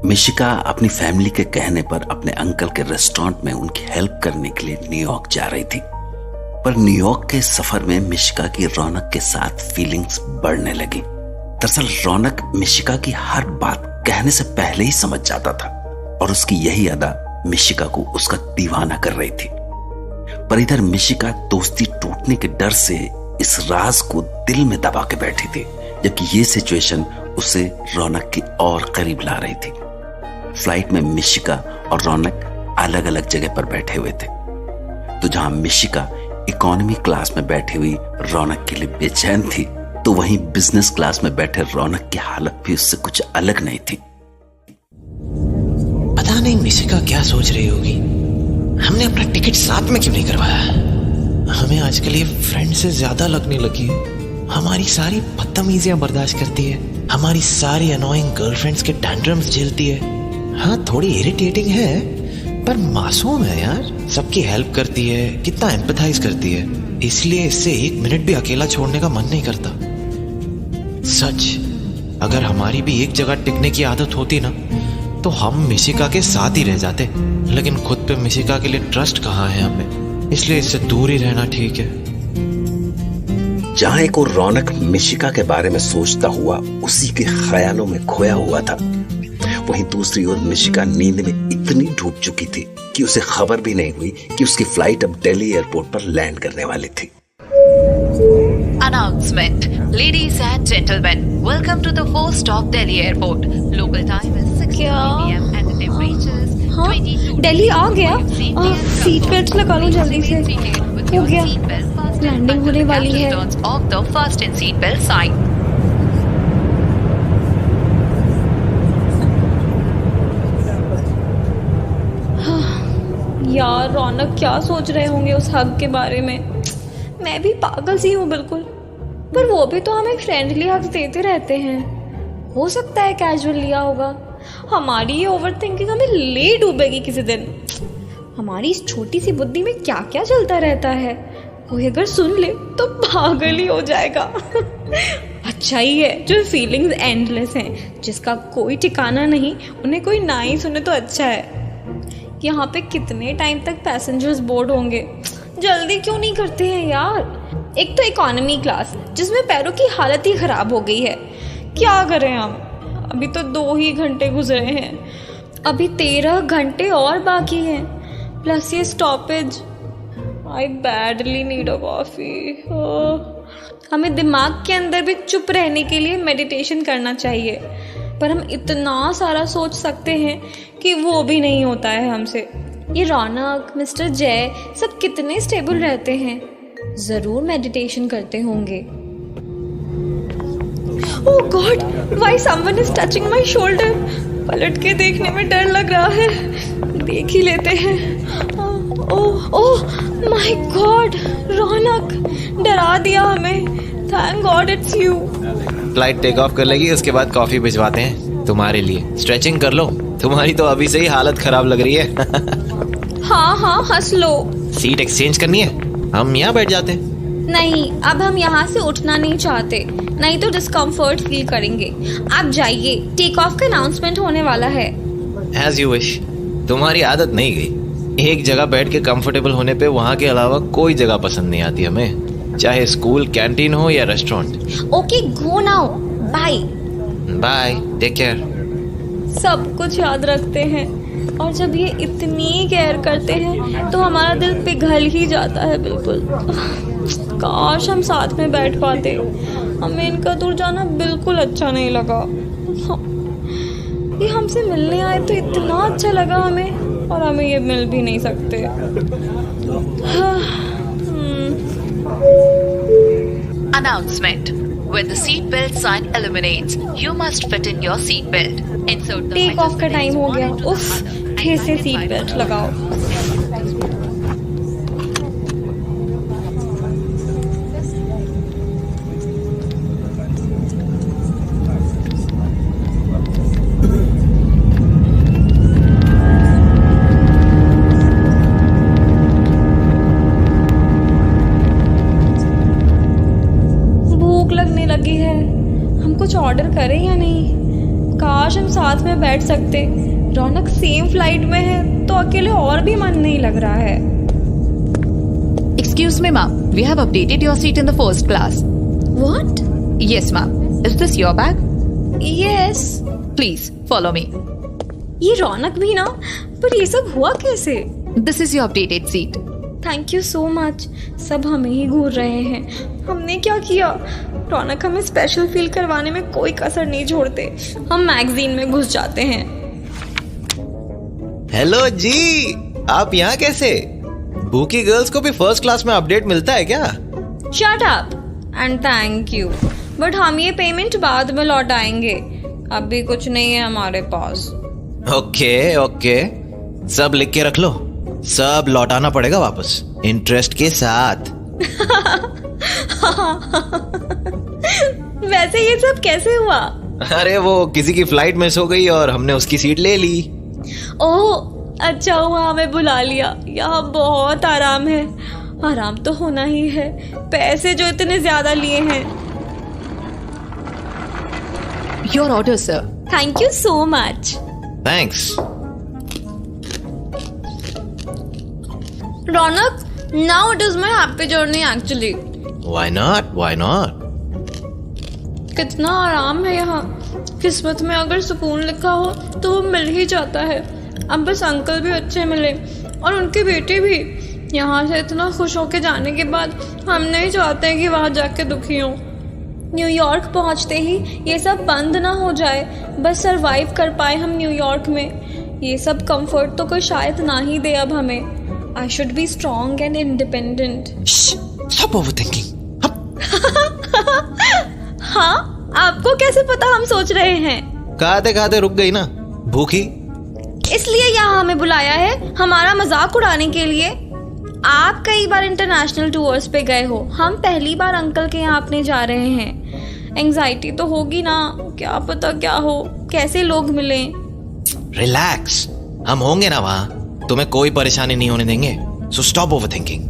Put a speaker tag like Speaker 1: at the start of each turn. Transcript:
Speaker 1: मिशिका अपनी फैमिली के कहने पर अपने अंकल के रेस्टोरेंट में उनकी हेल्प करने के लिए न्यूयॉर्क जा रही थी। पर न्यूयॉर्क के सफर में मिशिका की रौनक के साथ फीलिंग्स बढ़ने लगी। दरअसल रौनक मिशिका की हर बात कहने से पहले ही समझ जाता था और उसकी यही अदा मिशिका को उसका दीवाना कर रही थी। पर इधर मिशिका दोस्ती टूटने के डर से इस राज को दिल में दबा के बैठी थी, जबकि ये सिचुएशन उसे रौनक की और करीब ला रही थी। फ्लाइट में मिशिका और रौनक अलग अलग जगह पर बैठे हुए थे, तो जहां मिशिका इकोनॉमी क्लास में बैठी हुई रौनक के लिए बेचैन थी, तो वहीं बिजनेस क्लास में बैठे रौनक की हालत भी उससे कुछ अलग नहीं थी।
Speaker 2: पता नहीं मिशिका क्या सोच रही होगी। हमने अपना टिकट साथ में क्यों नहीं करवाया? हमें आजकल ये फ्रेंड से ज्यादा लगने लगी है। हमारी सारी बदतमीजियां बर्दाश्त करती है, हमारी सारी अनोइंग गर्लफ्रेंड्स के टैंट्रम्स झेलती है। हाँ, थोड़ी इरिटेटिंग है पर मासूम है यार। सबकी हेल्प करती है, कितना एम्पैथाइज करती है, इसलिए इससे एक मिनट भी अकेला छोड़ने का मन नहीं करता। सच, अगर हमारी भी एक जगह टिकने की आदत होती ना, तो हम मिशिका के साथ ही रह जाते। लेकिन खुद पे मिशिका के लिए ट्रस्ट कहाँ है हमें, इसलिए इससे दूर ही रहना ठीक है।
Speaker 1: जहां एक और रौनक मिशिका के बारे में सोचता हुआ उसी के ख्यालों में खोया हुआ था, वहीं दूसरी ओर मिशिका नींद में इतनी डूब चुकी थी कि उसे खबर भी नहीं हुई कि उसकी फ्लाइट अब दिल्ली एयरपोर्ट पर लैंड करने वाली थी।
Speaker 3: Announcement. Ladies and gentlemen, welcome to the first stop Delhi Airport. Local time is 6 p.m. and the temperature is 22.
Speaker 4: Delhi आ गया। सीट बेल्ट लगा लो जल्दी से। हो गया, लैंडिंग होने वाली है।
Speaker 3: Of the first in seat belt sign.
Speaker 4: यार रौनक क्या सोच रहे होंगे उस हग के बारे में। मैं भी पागल सी हूँ बिल्कुल, पर वो भी तो हमें फ्रेंडली हग्स देते रहते हैं। हो सकता है कैजुअल लिया होगा। हमारी ये ओवर थिंकिंग हमें ले डूबेगी किसी दिन। हमारी इस छोटी सी बुद्धि में क्या क्या चलता रहता है, कोई अगर सुन ले तो पागल ही हो जाएगा। अच्छा ही है जो फीलिंग्स एंडलेस हैं, जिसका कोई ठिकाना नहीं, उन्हें कोई ना ही सुने तो अच्छा है। यहाँ पे कितने टाइम तक पैसेंजर्स बोर्ड होंगे, जल्दी क्यों नहीं करते हैं यार। एक तो इकोनॉमी क्लास जिसमें पैरों की हालत ही खराब हो गई है। क्या करें हम, अभी तो 2 ही घंटे गुजरे हैं, अभी 13 घंटे और बाकी हैं, प्लस ये stoppage. I badly need a coffee. हमें दिमाग के अंदर भी चुप रहने के लिए मेडिटेशन करना चाहिए, पर हम इतना सारा सोच सकते हैं कि वो भी नहीं होता है हमसे। ये रौनक, मिस्टर जय सब कितने स्टेबल रहते हैं, जरूर मेडिटेशन करते होंगे। Oh God, why someone is touching my shoulder. पलट के देखने में डर लग रहा है, देख ही लेते हैं। ओह माय गॉड, रौनक डरा दिया हमें। Thank god it's you.
Speaker 2: Flight take off कर लेगी, उसके बाद कॉफी भिजवाते हैं तुम्हारे लिए। स्ट्रेचिंग कर लो, तुम्हारी तो अभी से ही हालत खराब लग रही है।
Speaker 4: हाँ हंस लो।
Speaker 2: सीट एक्सचेंज करनी है, हम यहाँ बैठ जाते हैं।
Speaker 4: नहीं, अब हम यहाँ से उठना नहीं चाहते, नहीं तो डिस्कम्फर्ट फील करेंगे। आप जाइए, टेक ऑफ का अनाउंसमेंट होने वाला है।
Speaker 2: As you wish. तुम्हारी आदत नहीं गई, एक जगह बैठ के कंफर्टेबल होने पे वहाँ के अलावा कोई जगह पसंद नहीं आती हमें, चाहे स्कूल, कैंटीन हो या restaurant.
Speaker 4: Okay go now, bye.
Speaker 2: Bye, take care.
Speaker 4: सब कुछ याद रखते हैं, और जब ये इतनी केयर करते हैं तो हमारा दिल पिघल ही जाता है बिल्कुल। काश हम साथ में बैठ पाते। हमें इनका दूर जाना बिल्कुल अच्छा नहीं लगा। ये हमसे मिलने आए तो इतना अच्छा लगा हमें, और हमें ये मिल भी नहीं सकते।
Speaker 3: Announcement. When the seat belt sign illuminates, you must fit in your seat belt. Insert the
Speaker 4: take off का टाइम हो गया। उफ, फिर से सीट बेल्ट लगाओ। भूख लगने लगी है, हम कुछ ऑर्डर करें या नहीं? काश हम साथ में बैठ सकते। रौनक सेम फ्लाइट में है तो अकेले और भी मन नहीं लग रहा है।
Speaker 3: Excuse me, ma'am. We have updated your seat in the first class.
Speaker 4: What?
Speaker 3: Yes, ma'am. Is this your bag?
Speaker 4: Yes.
Speaker 3: Please follow me.
Speaker 4: ये रौनक भी ना, पर ये सब हुआ कैसे?
Speaker 3: This is your updated seat.
Speaker 4: Thank you so much. सब हमें ही घूर रहे हैं। हमने क्या किया? रौनक हमें स्पेशल फील करवाने में कोई कसर नहीं छोड़ते। हम मैगजीन में घुस जाते हैं।
Speaker 2: हेलो जी, आप यहाँ कैसे? भूखी गर्ल्स को भी फर्स्ट क्लास में अपडेट मिलता है क्या?
Speaker 4: Shut up and thank you, but हम ये पेमेंट बाद में लौटाएंगे। अभी कुछ नहीं है हमारे पास।
Speaker 2: ओके ओके, सब लिख के रख लो। सब लौटाना पड़ेगा वापस, इंटरेस्ट के साथ।
Speaker 4: वैसे ये सब कैसे हुआ?
Speaker 2: अरे वो किसी की फ्लाइट मिस हो गई और हमने उसकी सीट ले ली।
Speaker 4: ओह अच्छा हुआ हमें बुला लिया। यहाँ बहुत आराम है। आराम तो होना ही है, पैसे जो इतने ज्यादा लिए हैं।
Speaker 3: Your order, sir.
Speaker 4: Thank you so much.
Speaker 2: Thanks.
Speaker 4: Raunak, now it is my happy journey actually.
Speaker 2: Why not, why not?
Speaker 4: कितना आराम है यहाँ। किस्मत में अगर सुकून लिखा हो तो वो मिल ही जाता है। अब बस अंकल भी अच्छे मिले और उनकी बेटी भी। यहाँ से इतना खुश होके जाने के बाद हम नहीं चाहते कि वहाँ जाके दुखी हों। न्यूयॉर्क पहुँचते ही ये सब बंद ना हो जाए, बस सरवाइव कर पाए हम न्यूयॉर्क में। ये सब कंफर्ट तो कोई शायद ना ही दे अब हमें। I should be strong and independent.
Speaker 2: Stop overthinking.
Speaker 4: हाँ, आपको कैसे पता हम सोच रहे हैं?
Speaker 2: खाते खाते रुक गई ना, भूखी।
Speaker 4: इसलिए यहाँ हमें बुलाया है, हमारा मजाक उड़ाने के लिए। आप कई बार इंटरनेशनल टूर्स पे गए हो, हम पहली बार अंकल के यहाँ अपने जा रहे हैं। एंजाइटी तो होगी ना, क्या पता क्या हो, कैसे लोग मिले।
Speaker 2: रिलैक्स, हम होंगे ना वहाँ, तुम्हें कोई परेशानी नहीं होने देंगे। So stop overthinking.